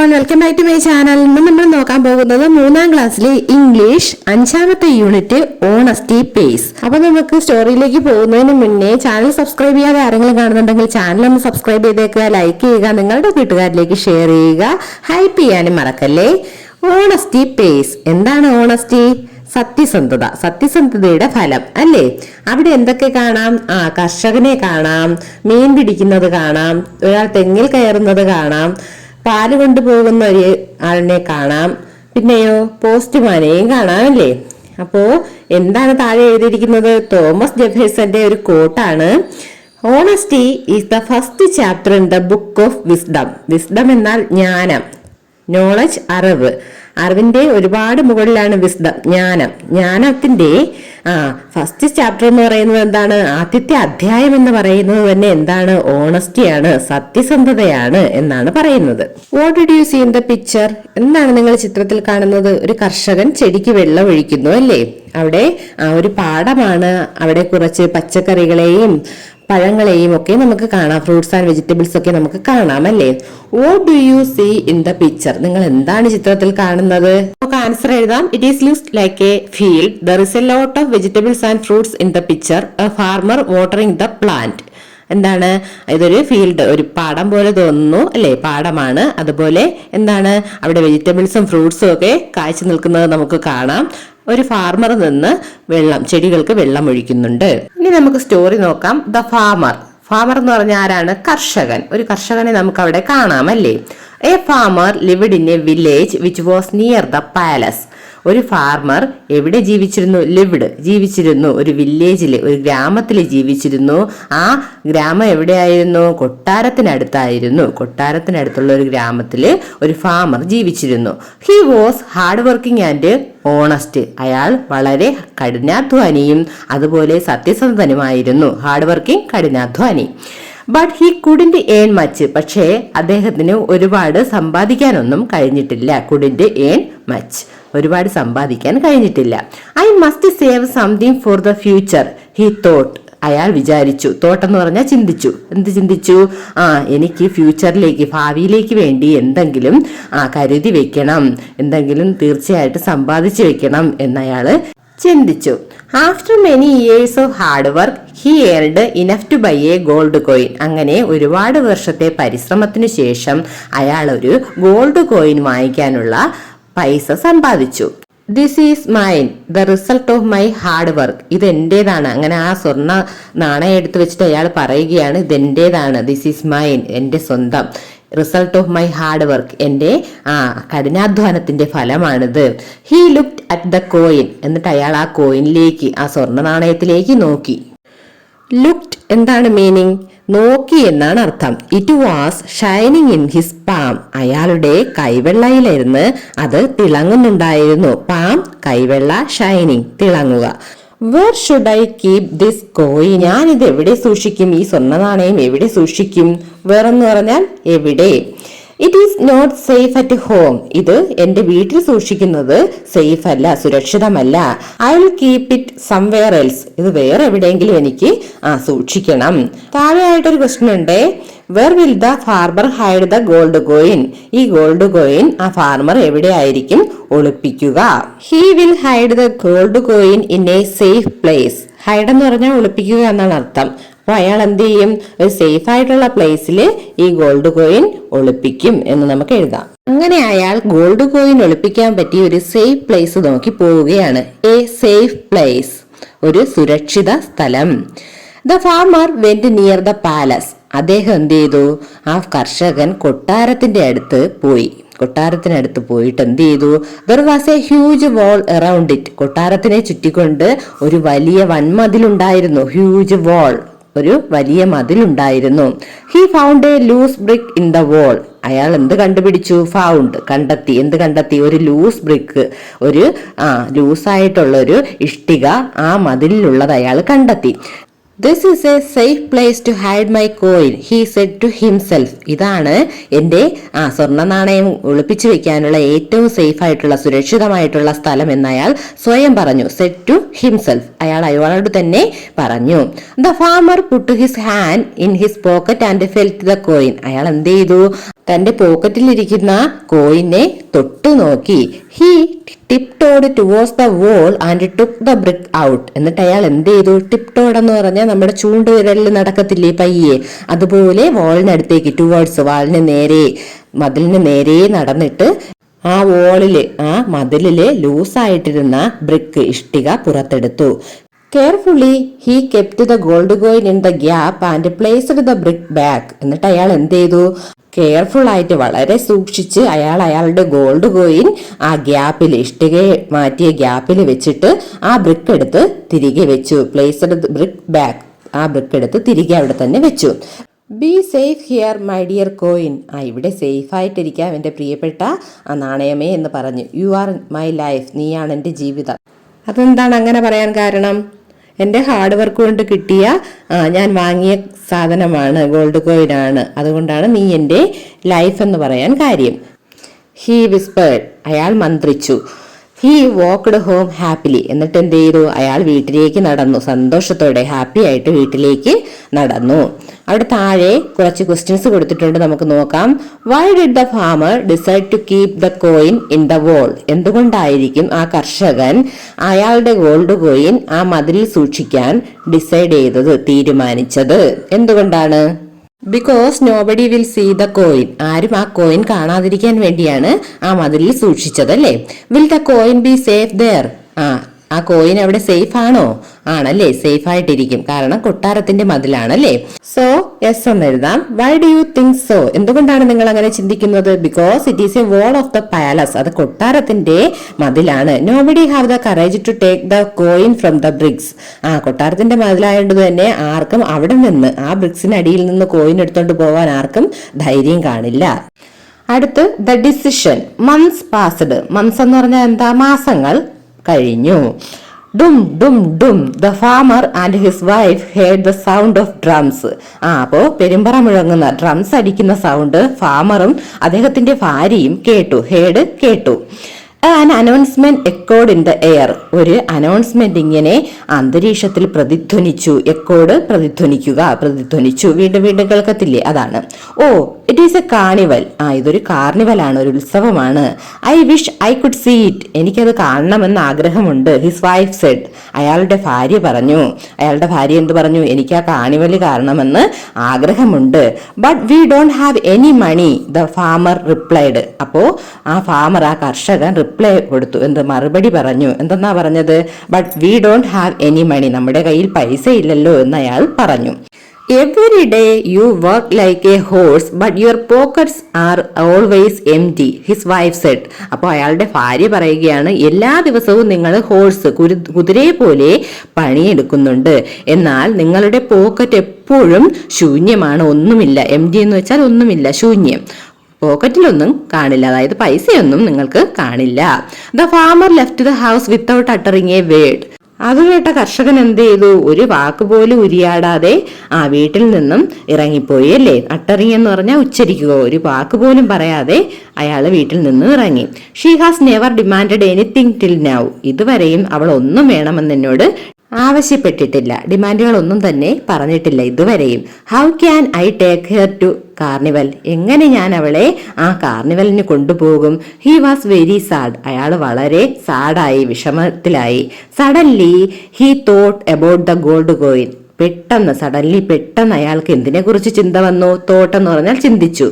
All, welcome back to my channel. ഇന്ന് നമ്മൾ നോക്കാൻ പോകുന്നത് 3ാം ക്ലാസ്സിലെ ഇംഗ്ലീഷ് 5ാമത്തെ യൂണിറ്റ് ഓണസ്റ്റി പേസ്. അപ്പൊ നമുക്ക് സ്റ്റോറിയിലേക്ക് പോകുന്നതിന് മുന്നേ ചാനൽ സബ്സ്ക്രൈബ് ചെയ്യാതെ ആരെങ്കിലും കാണുന്നുണ്ടെങ്കിൽ ചാനൽ ഒന്ന് സബ്സ്ക്രൈബ് ചെയ്തേക്കുക, ലൈക്ക് ചെയ്യുക, നിങ്ങളുടെ കൂട്ടുകാരിലേക്ക് ഷെയർ ചെയ്യുക, ഹൈപ്പ് ചെയ്യാനും മറക്കല്ലേ. Honesty pace. എന്താണ് ഓണസ്റ്റി? സത്യസന്ധത, സത്യസന്ധതയുടെ ഫലം അല്ലേ. അവിടെ എന്തൊക്കെ കാണാം? കർഷകനെ കാണാം, മീൻ പിടിക്കുന്നത് കാണാം, ഒരാൾ തെങ്ങിൽ കയറുന്നത് കാണാം, പാല് കൊണ്ടുപോകുന്ന ഒരു ആളിനെ കാണാം, പിന്നെയോ പോസ്റ്റ്മാനെയും കാണാം അല്ലേ. അപ്പോ എന്താണ് താഴെ എഴുതിയിരിക്കുന്നത്? തോമസ് ജെഫേഴ്സന്റെ ഒരു കോട്ടാണ്. Honesty is the first chapter in the book of wisdom. Wisdom എന്നാൽ ജ്ഞാനം, നോളജ്, അറിവ്. അറിവിന്റെ ഒരുപാട് മുകളിലാണ് വിസ്ഡം, ജ്ഞാനം. ജ്ഞാനത്തിന്റെ ഫസ്റ്റ് ചാപ്റ്റർ എന്ന് പറയുന്നത് എന്താണ്? ആദ്യത്തെ അധ്യായം എന്ന് പറയുന്നത് തന്നെ എന്താണ്? ഓണസ്റ്റിയാണ്, സത്യസന്ധതയാണ് എന്നാണ് പറയുന്നത്. What did you see in the picture? എന്താണ് നിങ്ങൾ ചിത്രത്തിൽ കാണുന്നത്? ഒരു കർഷകൻ ചെടിക്ക് വെള്ളം ഒഴിക്കുന്നു അല്ലേ. അവിടെ ഒരു പാടമാണ്, അവിടെ കുറച്ച് പച്ചക്കറികളെയും പഴങ്ങളെയും ഒക്കെ നമുക്ക് കാണാം, ഫ്രൂട്ട്സ് ആൻഡ് വെജിറ്റബിൾസ് ഒക്കെ നമുക്ക് കാണാം അല്ലേ. What do you see in the picture? നിങ്ങൾ എന്താണ് ചിത്രത്തിൽ കാണുന്നത്? നമുക്ക് ആൻസർ എഴുതാം. It is looks like a field. There is a lot of vegetables and fruits in the picture. A farmer watering the plant. എന്താണ്? ഇതൊരു ഫീൽഡ്, ഒരു പാടം പോലെ തോന്നുന്നു അല്ലെ. പാടമാണ്, അതുപോലെ എന്താണ് അവിടെ വെജിറ്റബിൾസും ഫ്രൂട്ട്സും ഒക്കെ കായ്ച്ചു നിൽക്കുന്നത് നമുക്ക് കാണാം. ഒരു ഫാർമർ നിന്ന് ചെടികൾക്ക് വെള്ളം ഒഴിക്കുന്നുണ്ട്. ഇനി നമുക്ക് സ്റ്റോറി നോക്കാം. The farmer. ഫാമർ എന്ന് പറഞ്ഞാൽ ആരാണ്? കർഷകൻ. ഒരു കർഷകനെ നമുക്ക് അവിടെ കാണാം അല്ലേ. A farmer lived in A village which was near the palace. ഒരു ഫാർമർ എവിടെ ജീവിച്ചിരുന്നു? ജീവിച്ചിരുന്നു ഒരു വില്ലേജില്, ഒരു ഗ്രാമത്തിൽ ജീവിച്ചിരുന്നു. ആ ഗ്രാമം എവിടെയായിരുന്നു? കൊട്ടാരത്തിനടുത്തായിരുന്നു. കൊട്ടാരത്തിനടുത്തുള്ള ഒരു ഗ്രാമത്തില് ഒരു ഫാമർ ജീവിച്ചിരുന്നു. He was hard working and honest. അയാൾ വളരെ കഠിനാധ്വാനിയും അതുപോലെ സത്യസന്ധനുമായിരുന്നു. ഹാർഡ് വർക്കിംഗ്, കഠിനാധ്വാനി. But he couldn't earn much. പക്ഷേ അദ്ദേഹത്തിന് ഒരുപാട് സമ്പാദിക്കാനൊന്നും കഴിഞ്ഞിട്ടില്ല. കുഡിന്റ് ഏൺ മച്ച്, ഒരുപാട് സമ്പാദിക്കാൻ കഴിഞ്ഞിട്ടില്ല. I must save something for the future he thought. അയാൾ വിചാരിച്ചു. തോട്ട് എന്ന് പറഞ്ഞാൽ ചിന്തിച്ചു. എന്ത് ചിന്തിച്ചു? എനിക്ക് ഫ്യൂച്ചറിലേക്ക്, ഭാവിയിലേക്ക് വേണ്ടി എന്തെങ്കിലും കരുതി വെക്കണം, എന്തെങ്കിലും തീർച്ചയായിട്ടും സമ്പാദിച്ചു വെക്കണം എന്നയാള് ചിന്തിച്ചു. After many years of hard work he earned enough to buy a gold coin. അങ്ങനെ ഒരുപാട് വർഷത്തെ പരിശ്രമത്തിനു ശേഷം അയാൾ ഒരു ഗോൾഡ് കോയിൻ വാങ്ങിക്കാനുള്ള പൈസ സമ്പാദിച്ചു. This is mine, the result of my hard work. ഇത് എന്റേതാണ്. അങ്ങനെ ആ സ്വർണ്ണ നാണയം എടുത്തു വെച്ചിട്ട് അയാൾ പറയുകയാണ്, ഇത് എന്റേതാണ്. ദിസ് ഈസ് മൈൻ, എന്റെ സ്വന്തം. Result of my hard work, എന്റെ കഠിനാധ്വാനത്തിന്റെ ഫലമാണിത്. He looked at the coin. എന്നിട്ട് അയാൾ ആ കോയിനിലേക്ക്, ആ സ്വർണ്ണ നാണയത്തിലേക്ക് നോക്കി. ലുക്ഡ് എന്താണ് മീനിങ്? നോക്കി എന്നാണ് അർത്ഥം. It was shining in his palm. അയാളുടെ കൈവെള്ളയിലിരുന്ന് അത് തിളങ്ങുന്നുണ്ടായിരുന്നു. Palm, കൈവെള്ള, shining, തിളങ്ങുക. Where should I keep this coin? ഞാൻ ഇത് എവിടെ സൂക്ഷിക്കും? ഈ സ്വർണ്ണ നാണയം എവിടെ സൂക്ഷിക്കും? വേർ എന്ന് പറഞ്ഞാൽ എവിടെ. It is not safe at home. ഇത് എന്റെ വീട്ടിൽ സൂക്ഷിക്കുന്നത് സേഫ് അല്ല, സുരക്ഷിതമല്ല. I will keep it somewhere else. ഇത് വേറെ എവിടെയെങ്കിലും എനിക്ക് സൂക്ഷിക്കണം. താഴെയായിട്ടൊരു ക്വസ്റ്റ്യൻ ഉണ്ട്. Where will the farmer hide the gold coin? ഈ ഗോൾഡ് കോയിൻ ആ ഫാർമർ എവിടെയായിരിക്കും ഒളിപ്പിക്കുക? He will hide the gold coin in a safe place. Hide എന്ന് പറഞ്ഞാൽ ഒളിപ്പിക്കുക എന്നാണ് അർത്ഥം. അപ്പൊ അയാൾ എന്ത് ചെയ്യും? ഒരു സേഫ് ആയിട്ടുള്ള പ്ലേസിൽ ഈ ഗോൾഡ് കോയിൻ ഒളിപ്പിക്കും എന്ന് നമുക്ക് എഴുതാം. അങ്ങനെ അയാൾ ഗോൾഡ് കോയിൻ ഒളിപ്പിക്കാൻ പറ്റിയ ഒരു സേഫ് പ്ലേസ് നോക്കി പോവുകയാണ്. എ സേഫ് പ്ലേസ്, ഒരു സുരക്ഷിത സ്ഥലം. The farmer went near the palace. അദ്ദേഹം എന്ത് ചെയ്തു? ആ കർഷകൻ കൊട്ടാരത്തിന്റെ അടുത്ത് പോയി. കൊട്ടാരത്തിനടുത്ത് പോയിട്ട് എന്ത് ചെയ്തു? There was a huge wall around it. കൊട്ടാരത്തിനെ ചുറ്റിക്കൊണ്ട് ഒരു വലിയ വൻമതിലുണ്ടായിരുന്നു. ഹ്യൂജ് വാൾ, ഒരു വലിയ മതിലുണ്ടായിരുന്നു. He found a loose brick in the wall. അയാൾ എന്ത് കണ്ടുപിടിച്ചു? ഫൗണ്ട്, കണ്ടെത്തി. എന്ത് കണ്ടെത്തി? ഒരു ലൂസ് ബ്രിക്ക്, ഒരു ലൂസായിട്ടുള്ള ഒരു ഇഷ്ടിക ആ മതിലിലുള്ളത് അയാൾ കണ്ടെത്തി. This is a safe place to hide my coin, he said to himself. ഇതാണ് എൻ്റെ സ്വർണ്ണ നാണയം ഒളിപ്പിച്ചു വെക്കാനുള്ള ഏറ്റവും സേഫ് ആയിട്ടുള്ള സുരക്ഷിതമായിട്ടുള്ള സ്ഥലം എന്ന് അയാൾ സ്വയം പറഞ്ഞു. സെഡ് ടു ഹിംസെൽഫ്, അയാൾ അയാളോട് തന്നെ പറഞ്ഞു. The farmer put his hand in his pocket and felt the coin. അയാൾ എന്ത് ചെയ്തു? തന്റെ പോക്കറ്റിലിരിക്കുന്ന കോയിനെ തൊട്ടു നോക്കി. He tiptoed towards the wall and took the brick out. എന്നിട്ട് അയാൾ എന്ത് ചെയ്തു? ടിപ്ടോഡ് എന്ന് പറഞ്ഞാൽ നമ്മുടെ ചൂണ്ടുവിരലിൽ നടക്കത്തില്ലേ പയ്യെ, അതുപോലെ വാളിനടുത്തേക്ക് ടുവേഴ്സ്, വാളിന് നേരെ, മതിലിന് നേരെ നടന്നിട്ട് ആ വോളില്, ആ മതിലില് ലൂസായിട്ടിരുന്ന ബ്രിക്ക്, ഇഷ്ടിക പുറത്തെടുത്തു. Carefully he kept the gold coin in the gap and placed the brick back. എന്നിട്ട് അയാൾ എന്ത് ചെയ്തു? കെയർഫുൾ ആയിട്ട്, വളരെ സൂക്ഷിച്ച് അയാളുടെ ഗോൾഡ് കോയിൻ ആ ഗ്യാപ്പിൽ, ഇഷ്ടികയെ മാറ്റിയ ഗ്യാപ്പിൽ വെച്ചിട്ട് ആ ബ്രിക്ക് എടുത്ത് തിരികെ വെച്ചു. പ്ലേസ്ഡ് ദ ബ്രിക്ക് ബാക്ക്, ആ ബ്രിക്ക് എടുത്ത് തിരികെ അവിടെ തന്നെ വെച്ചു. Be safe here my dear coin. ഇവിടെ സേഫ് ആയിട്ടിരിക്കാം എൻ്റെ പ്രിയപ്പെട്ട ആ നാണയമേ എന്ന് പറഞ്ഞു. യു ആർ മൈ ലൈഫ്, നീയാണ് എൻ്റെ ജീവിതം. അതെന്താണ് അങ്ങനെ പറയാൻ കാരണം? എൻ്റെ ഹാർഡ് വർക്ക് കൊണ്ട് കിട്ടിയ, ഞാൻ വാങ്ങിയ സാധനമാണ്, ഗോൾഡ് കോയിൻ ആണ്, അതുകൊണ്ടാണ് നീ എൻ്റെ ലൈഫ് എന്ന് പറയാൻ കാര്യം. ഹി വിസ്പേർഡ്, അയാൾ മന്ത്രിച്ചു. He walked home happily. എന്നിട്ട് എന്ത് ചെയ്തു? അയാൾ വീട്ടിലേക്ക് നടന്നു, സന്തോഷത്തോടെ, ഹാപ്പി ആയിട്ട് വീട്ടിലേക്ക് നടന്നു. അവിടെ താഴെ കുറച്ച് ക്വസ്റ്റ്യൻസ് കൊടുത്തിട്ടുണ്ട്, നമുക്ക് നോക്കാം. Why did the farmer decide to keep the coin in the wall? എന്തുകൊണ്ടായിരിക്കും ആ കർഷകൻ അയാളുടെ ഗോൾഡ് കോയിൻ ആ മതിലിൽ സൂക്ഷിക്കാൻ ഡിസൈഡ് ചെയ്തത്, തീരുമാനിച്ചത്? എന്തുകൊണ്ടാണ്? Because nobody will see the coin. ആരും ആ കോയിൻ കാണാതിരിക്കാൻ വേണ്ടിയാണ് ആ മതിലിൽ സൂക്ഷിച്ചത്, അല്ലേ? Will the coin be safe there? ആ കോയിൻ അവിടെ സേഫ് ആണോ? ആണല്ലേ, സേഫ് ആയിട്ടിരിക്കും, കാരണം കൊട്ടാരത്തിന്റെ മതിലാണല്ലേ. സോ യെസ് എന്ന് എഴുതാം. Why do you think so? എന്തുകൊണ്ടാണ് നിങ്ങൾ അങ്ങനെ ചിന്തിക്കുന്നത്? Because it is a wall of the palace. അത് കൊട്ടാരത്തിന്റെ മതിലാണ്. Nobody have the courage to take the coin from the bricks. കൊട്ടാരത്തിന്റെ മതിലായതുകൊണ്ട് തന്നെ ആർക്കും അവിടെ നിന്ന്, ആ ബ്രിക്സിനടിയിൽ നിന്ന് കോയിൻ എടുത്തോണ്ട് പോവാൻ ആർക്കും ധൈര്യം കാണില്ല. അടുത്ത് the decision. Months passed. Months എന്ന് പറഞ്ഞാൽ എന്താ? മാസങ്ങൾ കഴിഞ്ഞു. ഡും ഡും ഡും the farmer and his wife heard the sound of drums. അപ്പോ പെരുമ്പറ മുഴങ്ങുന്ന, ഡ്രംസ് അടിക്കുന്ന സൗണ്ട് ഫാമറും അദ്ദേഹത്തിന്റെ ഭാര്യയും കേട്ടു. ഹേർഡ്, കേട്ടു. An announcement echoed in the air. ഒരു അനൗൺസ്മെന്റ് ഇങ്ങനെ അന്തരീക്ഷത്തിൽ പ്രതിധ്വനിച്ചു. എക്കോഡ്, പ്രതിധ്വനിക്കുക, പ്രതിധ്വനിച്ചു, വീണ്ടും വീണ്ടും കേൾക്കത്തില്ലേ, അതാണ്. Oh it is a carnival. ഇതൊരു കാർണിവലാണ്, ഒരു ഉത്സവമാണ്. I wish I could see it. എനിക്കത് കാണണമെന്ന് ആഗ്രഹമുണ്ട്. His wife said. അയാളുടെ ഭാര്യ പറഞ്ഞു. അയാളുടെ ഭാര്യ എന്ത് പറഞ്ഞു? എനിക്ക് ആ കാർണിവൽ കാണണമെന്ന് ആഗ്രഹമുണ്ട്. But we don't have any money, the farmer replied. അപ്പോ ആ ഫാമർ, ആ കർഷകൻ റിപ്ലൈ കൊടുത്തു. എന്ത് മറുപടി പറഞ്ഞു? എന്തെന്നാ പറഞ്ഞത്? But we don't have any money, നമ്മുടെ കയ്യിൽ പൈസ ഇല്ലല്ലോ എന്ന് അയാൾ പറഞ്ഞു. Every day you work like a horse but your pockets are always empty, his wife said. അപ്പോൾ അയാളുടെ ഭാര്യ പറയുകയാണ്, എല്ലാ ദിവസവും നിങ്ങൾ ഹോഴ്സ്, കുതിരയെ പോലെ പണിയെടുക്കുന്നുണ്ട്, എന്നാൽ നിങ്ങളുടെ പോക്കറ്റ് എപ്പോഴും ശൂന്യമാണ്, ഒന്നുമില്ല. എംപ്റ്റി എന്ന് വെച്ചാൽ ഒന്നുമില്ല, ശൂന്യം. പോക്കറ്റിലൊന്നും കാണില്ല, അതായത് പൈസയൊന്നും നിങ്ങൾക്ക് കാണില്ല. The farmer left the house without uttering A word. അത് കേട്ട കർഷകൻ എന്ത് ചെയ്തു? ഒരു വാക്ക് പോലും ഉരിയാടാതെ ആ വീട്ടിൽ നിന്നും ഇറങ്ങിപ്പോയി, അല്ലേ? അട്ടറിങ് എന്ന് പറഞ്ഞാൽ ഉച്ചരിക്കുക. ഒരു വാക്ക് പോലും പറയാതെ അയാൾ വീട്ടിൽ നിന്ന് ഇറങ്ങി. She has never demanded anything till now. ഇതുവരെയും അവൾ ഒന്നും വേണമെന്ന് എന്നോട് ആവശ്യപ്പെട്ടിട്ടില്ല, ഡിമാൻഡുകളൊന്നും തന്നെ പറഞ്ഞിട്ടില്ല ഇതുവരെയും. How can I take her to carnival? എങ്ങനെ ഞാൻ അവളെ ആ കാർണിവലിന് കൊണ്ടുപോകും? He was very sad. അയാൾ വളരെ സാഡായി, വിഷമത്തിലായി. Suddenly he thought about the gold coin. പെട്ടെന്ന് അയാൾക്ക് എന്തിനെ കുറിച്ച് ചിന്ത വന്നു? തോട്ടെന്ന് പറഞ്ഞാൽ ചിന്തിച്ചു.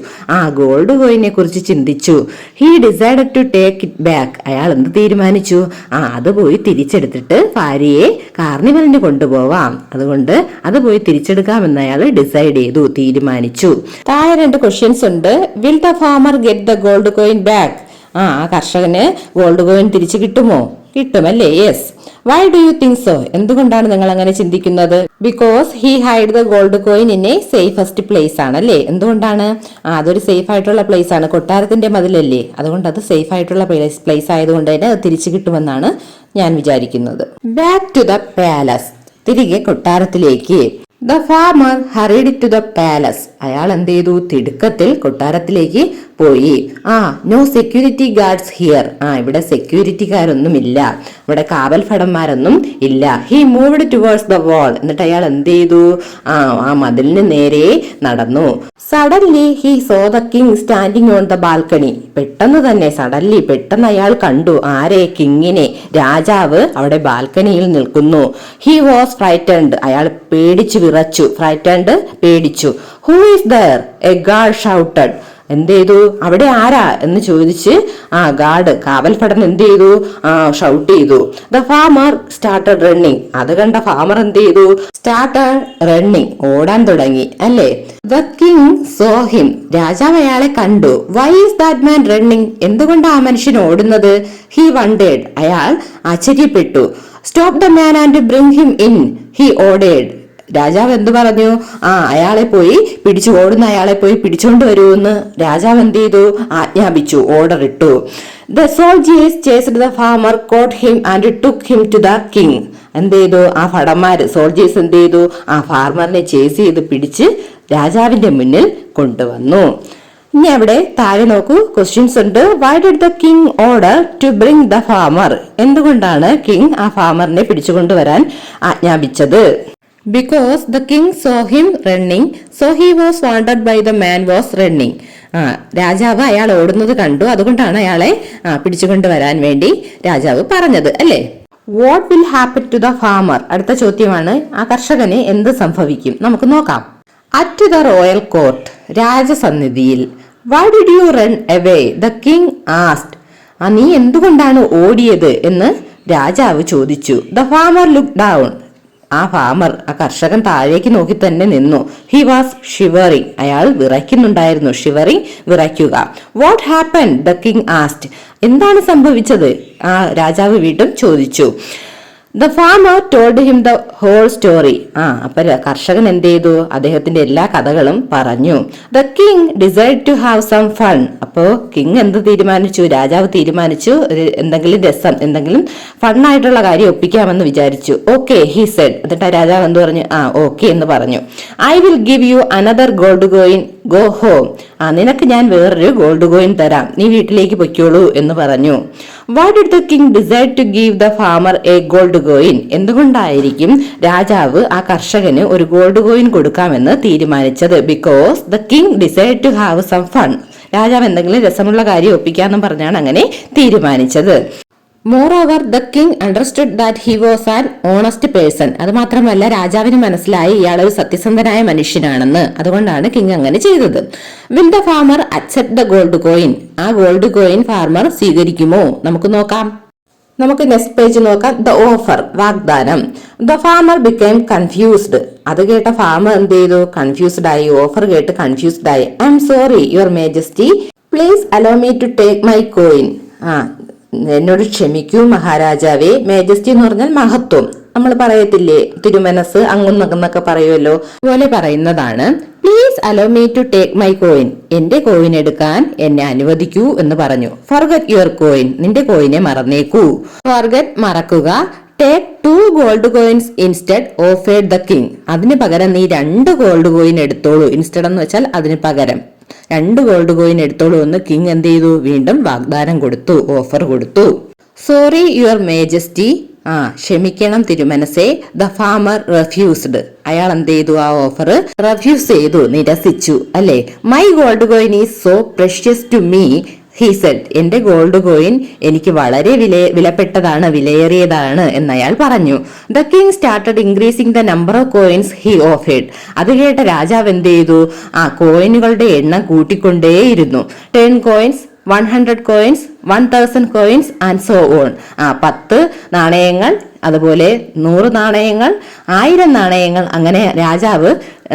ഗോൾഡ് കോയിനെ കുറിച്ച് ചിന്തിച്ചു. He decided to take it back. അയാൾ എന്ത് തീരുമാനിച്ചു? അത് പോയി തിരിച്ചെടുത്തിട്ട് ഭാര്യയെ കാർണിവലിന് കൊണ്ടുപോവാം, അതുകൊണ്ട് അത് പോയി തിരിച്ചെടുക്കാമെന്ന് അയാൾ ഡിസൈഡ് ചെയ്തു, തീരുമാനിച്ചു. താഴെ 2 ക്വസ്റ്റ്യൻസ് ഉണ്ട്. Will the farmer get the gold coin back? ആ കർഷകന് ഗോൾഡ് കോയിൻ തിരിച്ചു കിട്ടുമോ? കിട്ടുമല്ലേ? Yes. Why do you think so? എന്തുകൊണ്ടാണ് നിങ്ങൾ അങ്ങനെ ചിന്തിക്കുന്നത്? Because he hide the gold coin in a safest place ആണല്ലേ. എന്തുകൊണ്ടാണ്? അതൊരു സേഫ് ആയിട്ടുള്ള പ്ലേസ് ആണ്, കൊട്ടാരത്തിന്റെ മതിലല്ലേ, അതുകൊണ്ട് അത് സേഫ് ആയിട്ടുള്ള പ്ലേസ് ആയതുകൊണ്ട് തന്നെ അത് തിരിച്ചു കിട്ടുമെന്നാണ് ഞാൻ വിചാരിക്കുന്നത്. Back to the palace. തിരികെ കൊട്ടാരത്തിലേക്ക്. The farmer hurried to the palace. അയാൾ എന്ത് ചെയ്തു? തിടുക്കത്തിൽ കൊട്ടാരത്തിലേക്ക് പോയി. No security guards here. ഇവിടെ സെക്യൂരിറ്റിക്കാരൊന്നുമില്ല, ഇവിടെ കാവൽ ഭടന്മാരൊന്നും ഇല്ല. He moved towards the wall. എന്നിട്ട് അയാൾ എന്ത് ചെയ്തു? ആ മതിലിന് നേരെ നടന്നു. Suddenly he saw the king standing on the balcony. പെട്ടെന്ന് അയാൾ കണ്ടു ആരെ? കിങ്ങിനെ, രാജാവ് അവിടെ ബാൽക്കണിയിൽ നിൽക്കുന്നു. He was frightened. അയാൾ പേടിച്ചു വിറച്ചു. ഫ്രൈറ്റൻഡ്, പേടിച്ചു. Who is there? A guard shouted. എന്ത് ചെയ്തു? അവിടെ ആരാ എന്ന് ചോദിച്ച് ഗാർഡ്, കാവൽ ഭടൻ എന്ത് ചെയ്തു? ഷൗട്ട് ചെയ്തു. The farmer started running. അത് കണ്ട ഫാമർ എന്ത് ചെയ്തു? സ്റ്റാർട്ടഡ് റണ്ണിങ്, ഓടാൻ തുടങ്ങി അല്ലേ? The king saw him. രാജാവ് അയാളെ കണ്ടു. Why is that man running? എന്തുകൊണ്ട് ആ മനുഷ്യൻ ഓടുന്നത്? He wondered. അയാൾ ആശ്ചര്യപ്പെട്ടു. Stop the man and bring him in. He ordered. രാജാവ് എന്തു പറഞ്ഞു? അയാളെ പോയി ഓടുന്ന അയാളെ പോയി പിടിച്ചുകൊണ്ട് വരുമെന്ന് രാജാവ് എന്ത് ചെയ്തു? ആജ്ഞാപിച്ചു, ഓർഡർ ഇട്ടു. The soldiers chased the farmer, caught him and took him to the king. എന്ത് ചെയ്തു? ആ ഭടന്മാര്, സോൾജിയേഴ്സ് എന്ത് ചെയ്തു? ആ ഫാർമറിനെ ചേസ് ചെയ്ത് പിടിച്ച് രാജാവിന്റെ മുന്നിൽ കൊണ്ടുവന്നു. ഇനി അവിടെ താഴെ നോക്കൂ, ക്വസ്റ്റ്യൻസ് ഉണ്ട്. Why did the king order to bring the farmer? എന്തുകൊണ്ടാണ് കിങ് ആ ഫാമറിനെ പിടിച്ചുകൊണ്ടുവരാൻ ആജ്ഞാപിച്ചത്? Because the king saw him running, so he was wondered by the man was running. രാജാവ് അയാൾ ഓടുന്നത് കണ്ടു, അതുകൊണ്ടാണ് അയാളെ പിടിച്ചുകൊണ്ടുവരാൻ വേണ്ടി രാജാവ് പറഞ്ഞത് അല്ലേ? What will happen to the farmer? അടുത്ത ചോദ്യമാണ്, ആ കർഷകന് എന്ത് സംഭവിക്കും? നമുക്ക് നോക്കാം. At the royal court. രാജസന്നിധിയിൽ. Why did you run away? The king asked. നീ എന്തുകൊണ്ടാണ് ഓടിയത് എന്ന് രാജാവ് ചോദിച്ചു. The farmer look down. ആ കർഷകൻ താഴേക്ക് നോക്കി തന്നെ നിന്നു. He was shivering. അയാൾ വിറയ്ക്കുന്നുണ്ടായിരുന്നു. ഷിവറിംഗ്, വിറയ്ക്കുക. What happen? The king asked. എന്താണ് സംഭവിച്ചത്? രാജാവ് വീണ്ടും ചോദിച്ചു. The farmer told him the whole story. അപ്പൊ കർഷകൻ എന്ത് ചെയ്തു? അദ്ദേഹത്തിന്റെ എല്ലാ കഥകളും പറഞ്ഞു. The king decide to have some fun. അപ്പോ കിങ് എന്ത് തീരുമാനിച്ചു? രാജാവ് തീരുമാനിച്ചു എന്തെങ്കിലും രസം, എന്തെങ്കിലും ഫണ്ണായിട്ടുള്ള കാര്യം ഒപ്പിക്കാമെന്ന് വിചാരിച്ചു. Okay he said. എന്നിട്ട് രാജാവ് എന്ത് പറഞ്ഞു? ഓക്കെ എന്ന് പറഞ്ഞു. I will give you another gold coin, go home. നിനക്ക് ഞാൻ വേറൊരു ഗോൾഡ് കോയിൻ തരാം, നീ വീട്ടിലേക്ക് പൊയ്ക്കോളൂ എന്ന് പറഞ്ഞു. Why did the king decide to give the farmer a gold coin? എന്തുകൊണ്ടായിരിക്കും രാജാവ് ആ കർഷകന് ഒരു ഗോൾഡ് കോയിൻ കൊടുക്കാമെന്ന് തീരുമാനിച്ചത്? Because the king decide to have some fun. രാജാവ് എന്തെങ്കിലും രസമുള്ള കാര്യം ഒപ്പിക്കാന്നും പറഞ്ഞാണ് അങ്ങനെ തീരുമാനിച്ചത്. Moreover, the king understood that he was an honest person. അത് മാത്രമല്ല, രാജാവിന് മനസ്സിലായി ഇയാൾ ഒരു സത്യസന്ധനായ മനുഷ്യനാണെന്ന്. അതുകൊണ്ടാണ് കിങ് അങ്ങനെ ചെയ്തത്. Will the farmer accept the gold coin? ആ ഗോൾഡ് കോയിൻ ഫാർമർ സ്വീകരിക്കുമോ? നമുക്ക് നോക്കാം. നമുക്ക് നെക്സ്റ്റ് പേജ് നോക്കാം. ദ ഓഫർ, വാഗ്ദാനം. The farmer became confused. അത് കേട്ട ഫാമർ എന്ത് ചെയ്തു? കൺഫ്യൂസ്ഡ് ആയി. ഓഫർ കേട്ട് കൺഫ്യൂസ്ഡ് ആയി. I am sorry your majesty, please allow me to take my coin. എന്നോട് ക്ഷമിക്കൂ മഹാരാജാവേ. മേജസ്റ്റി എന്ന് പറഞ്ഞാൽ മഹത്വം. നമ്മൾ പറയത്തില്ലേ, തിരുമനസ് അങ്ങുന്നൊക്കെ പറയുമല്ലോ, പോലെ പറയുന്നതാണ്. Please allow me to take my coin. എന്റെ കോയിൻ എടുക്കാൻ എന്നെ അനുവദിക്കൂ എന്ന് പറഞ്ഞു. Forget your coin. നിന്റെ കോയിനെ മറന്നേക്കൂ. ഫർഗറ്റ്, മറക്കുക. Take 2 gold coins instead offered the king. അതിന് പകരം നീ 2 ഗോൾഡ് കോയിൻ എടുത്തോളൂ. ഇൻസ്റ്റെഡ് എന്ന് വെച്ചാൽ അതിന് പകരം 2 ഗോൾഡ് കോയിൻ എടുത്തോളൂ എന്ന് കിങ് എന്ത് ചെയ്തു? വീണ്ടും വാഗ്ദാനം കൊടുത്തു, ഓഫർ കൊടുത്തു. Sorry your majesty. ക്ഷമിക്കണം തിരുമനസേ. The farmer refused. അയാൾ എന്ത് ചെയ്തു? ആ ഓഫർ റെഫ്യൂസ് ചെയ്തു, നിരസിച്ചു അല്ലെ? My gold coin is so precious to me, he said. എന്റെ ഗോൾഡ് കോയിൻ എനിക്ക് വളരെ വിലപ്പെട്ടതാണ്, വിലയേറിയതാണ് എന്നയാൾ പറഞ്ഞു. The king started increasing the number of coins he offered. അത് കേട്ട രാജാവ് എന്ത് ചെയ്തു? കോയിനുകളുടെ എണ്ണം കൂട്ടിക്കൊണ്ടേയിരുന്നു. 10 coins, 100 coins, 1000 coins and so on. 10 നാണയങ്ങൾ, അതുപോലെ 100 നാണയങ്ങൾ, 1000 നാണയങ്ങൾ. അങ്ങനെ രാജാവ്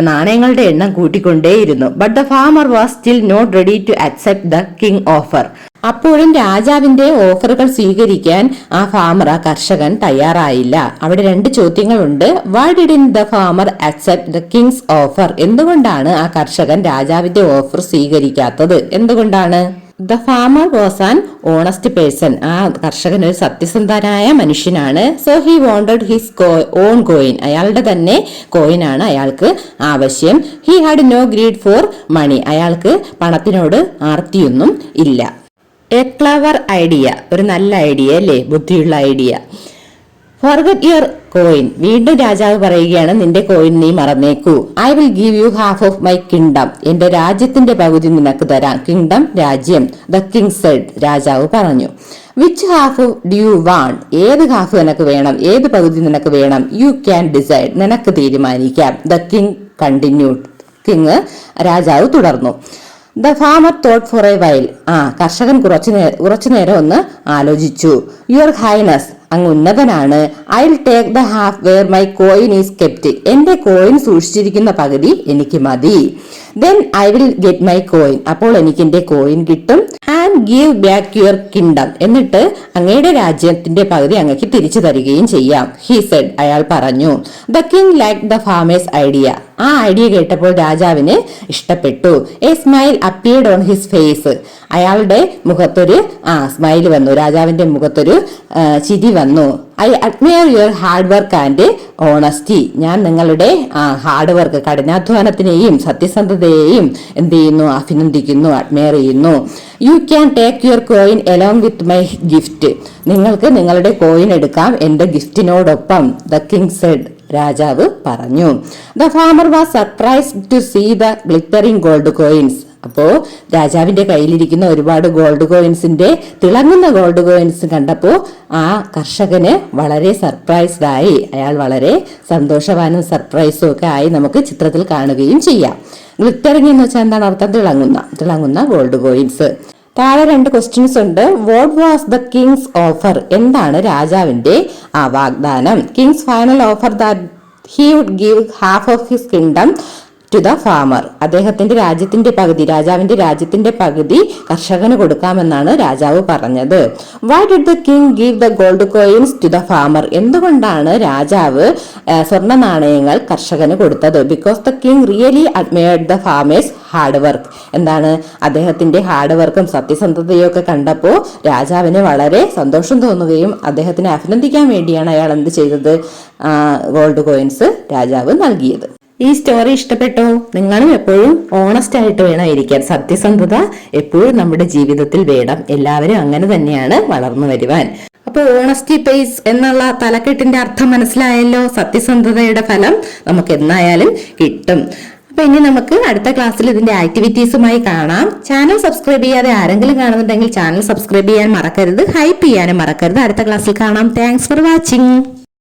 നാണയങ്ങളുടെ എണ്ണം കൂട്ടിക്കൊണ്ടേയിരുന്നു. But the farmer was still not ready to accept the king offer. അപ്പോഴും രാജാവിന്റെ ഓഫറുകൾ സ്വീകരിക്കാൻ ആ ഫാമർ, ആ കർഷകൻ തയ്യാറായില്ല. അവിടെ 2 ചോദ്യങ്ങളുണ്ട്. Why didn't the farmer accept the king's offer? എന്തുകൊണ്ടാണ് ആ കർഷകൻ രാജാവിന്റെ ഓഫർ സ്വീകരിക്കാത്തത്? എന്തുകൊണ്ടാണ്? The farmer was an honest person. ആ കർഷകൻ ഒരു സത്യസന്ധനായ മനുഷ്യനാണ്. So he wanted his own coin. അയാളുടെ തന്നെ കോയിനാണ് അയാൾക്ക് ആവശ്യം. He had no greed for money. അയാൾക്ക് പണത്തിനോട് ആർത്തിയൊന്നും ഇല്ല. A clever idea. ഒരു നല്ല ഐഡിയ അല്ലേ, ബുദ്ധിയുള്ള ഐഡിയ. Forget your coin. വീണ്ടും രാജാവ് പറയുകയാണ്, നിന്റെ കോയിൻ നീ മറന്നേക്കൂ. I will give you half of my kingdom. എന്റെ രാജ്യത്തിന്റെ പകുതി നിനക്ക് തരാം. കിങ്ഡം, രാജ്യം. The king said. രാജാവ് പറഞ്ഞു. Which half do you want? ഏത് ഹാഫ് നിനക്ക് വേണം? ഏത് പകുതി നിനക്ക് വേണം? You can decide. നിനക്ക് തീരുമാനിക്കാം. The king continued. രാജാവ് തുടർന്നു. The farmer thought for a while. കർഷകൻ കുറച്ചു നേരം ഒന്ന് ആലോചിച്ചു. യുവർ ഹൈനസ്, അങ്ങ് ഉന്നതനാണ്. I will take the half where my coin is kept. എന്റെ കോയിൻ സൂക്ഷിച്ചിരിക്കുന്ന പകുതി എനിക്ക് മതി. Then I will get my coin. അപ്പോൾ എനിക്ക് എന്റെ കോയിൻ കിട്ടും. And give back your kingdom. എന്നിട്ട് അങ്ങയുടെ രാജ്യത്തിന്റെ പകുതി അങ്ങക്ക് തിരിച്ചു തരികയും ചെയ്യാം. He said. അയാൾ പറഞ്ഞു. The king like the farmer's idea. ആ ഐഡിയ കേട്ടപ്പോൾ രാജാവിന് ഇഷ്ടപ്പെട്ടു. A smile appeared on his face. അയാളുടെ മുഖത്തൊരു സ്മൈൽ വന്നു. രാജാവിന്റെ മുഖത്തൊരു ചിരി വന്നു. I admire your hard work and honesty. ഞാൻ നിങ്ങളുടെ ഹാർഡ് വർക്ക്, കഠിനാധ്വാനത്തിനെയും സത്യസന്ധതയെയും എന്ത് ചെയ്യുന്നു? അഭിനന്ദിക്കുന്നു, അഡ്മയർ ചെയ്യുന്നു. You can take your coin along with my gift. നിങ്ങൾക്ക് നിങ്ങളുടെ കോയിൻ എടുക്കാം എന്റെ ഗിഫ്റ്റിനോടൊപ്പം. The king said. രാജാവ് പറഞ്ഞു. The farmer was surprised to see the glittering gold coins. അപ്പോ രാജാവിന്റെ കയ്യിലിരിക്കുന്ന ഒരുപാട് ഗോൾഡ് കോയിൻസിന്റെ തിളങ്ങുന്ന ഗോൾഡ് കോയിൻസ് കണ്ടപ്പോ ആ കർഷകന് വളരെ സർപ്രൈസ്ഡ് ആയി. അയാൾ വളരെ സന്തോഷവാനും സർപ്രൈസും ഒക്കെ ആയി നമുക്ക് ചിത്രത്തിൽ കാണുകയും ചെയ്യാം. ഗ്ലിറ്ററിംഗ് എന്ന് വെച്ചാൽ എന്താണ് അർത്ഥം? തിളങ്ങുന്ന ഗോൾഡ് കോയിൻസ്. താഴെ 2 ക്വസ്റ്റ്യൻസ് ഉണ്ട്. What was the king's offer? എന്താണ് രാജാവിന്റെ വാഗ്ദാനം? King's final offer that he would give half of his kingdom to the farmer. അദ്ദേഹത്തിന്റെ രാജാവിന്റെ രാജ്യത്തിന്റെ പകുതി കർഷകന് കൊടുക്കാമെന്നാണ് രാജാവ് പറഞ്ഞത്. Why did the king give the gold coins to the farmer? എന്തുകൊണ്ടാണ് രാജാവ് സ്വർണ്ണ നാണയങ്ങൾ കർഷകന് കൊടുത്തത്? Because the king really admired the farmer's hard work. എന്താണ്? അദ്ദേഹത്തിന്റെ ഹാർഡ് വർക്കും സത്യസന്ധതയും ഒക്കെ കണ്ടപ്പോൾ രാജാവിന് വളരെ സന്തോഷം തോന്നുകയും അദ്ദേഹത്തിനെ അഭിനന്ദിക്കാൻ വേണ്ടിയാണ് അയാൾ എന്ത് ചെയ്തത്? ഗോൾഡ് കോയിൻസ് രാജാവ് നൽകിയത്. ഈ സ്റ്റോറി ഇഷ്ടപ്പെട്ടോ? നിങ്ങളും എപ്പോഴും ഓണസ്റ്റ് ആയിട്ട് വേണം ഇരിക്കാൻ. സത്യസന്ധത എപ്പോഴും നമ്മുടെ ജീവിതത്തിൽ വേണം. എല്ലാവരും അങ്ങനെ തന്നെയാണ് വളർന്നു വരുവാൻ. അപ്പൊ ഓണസ്റ്റി പേസ് എന്നുള്ള തലക്കെട്ടിന്റെ അർത്ഥം മനസ്സിലായല്ലോ. സത്യസന്ധതയുടെ ഫലം നമുക്ക് എന്നായാലും കിട്ടും. അപ്പൊ ഇനി നമുക്ക് അടുത്ത ക്ലാസ്സിൽ ഇതിന്റെ ആക്ടിവിറ്റീസുമായി കാണാം. ചാനൽ സബ്സ്ക്രൈബ് ചെയ്യാതെ ആരെങ്കിലും കാണുന്നുണ്ടെങ്കിൽ ചാനൽ സബ്സ്ക്രൈബ് ചെയ്യാൻ മറക്കരുത്. ഹൈപ്പ് ചെയ്യാനും മറക്കരുത്. അടുത്ത ക്ലാസ്സിൽ കാണാം. Thanks for watching.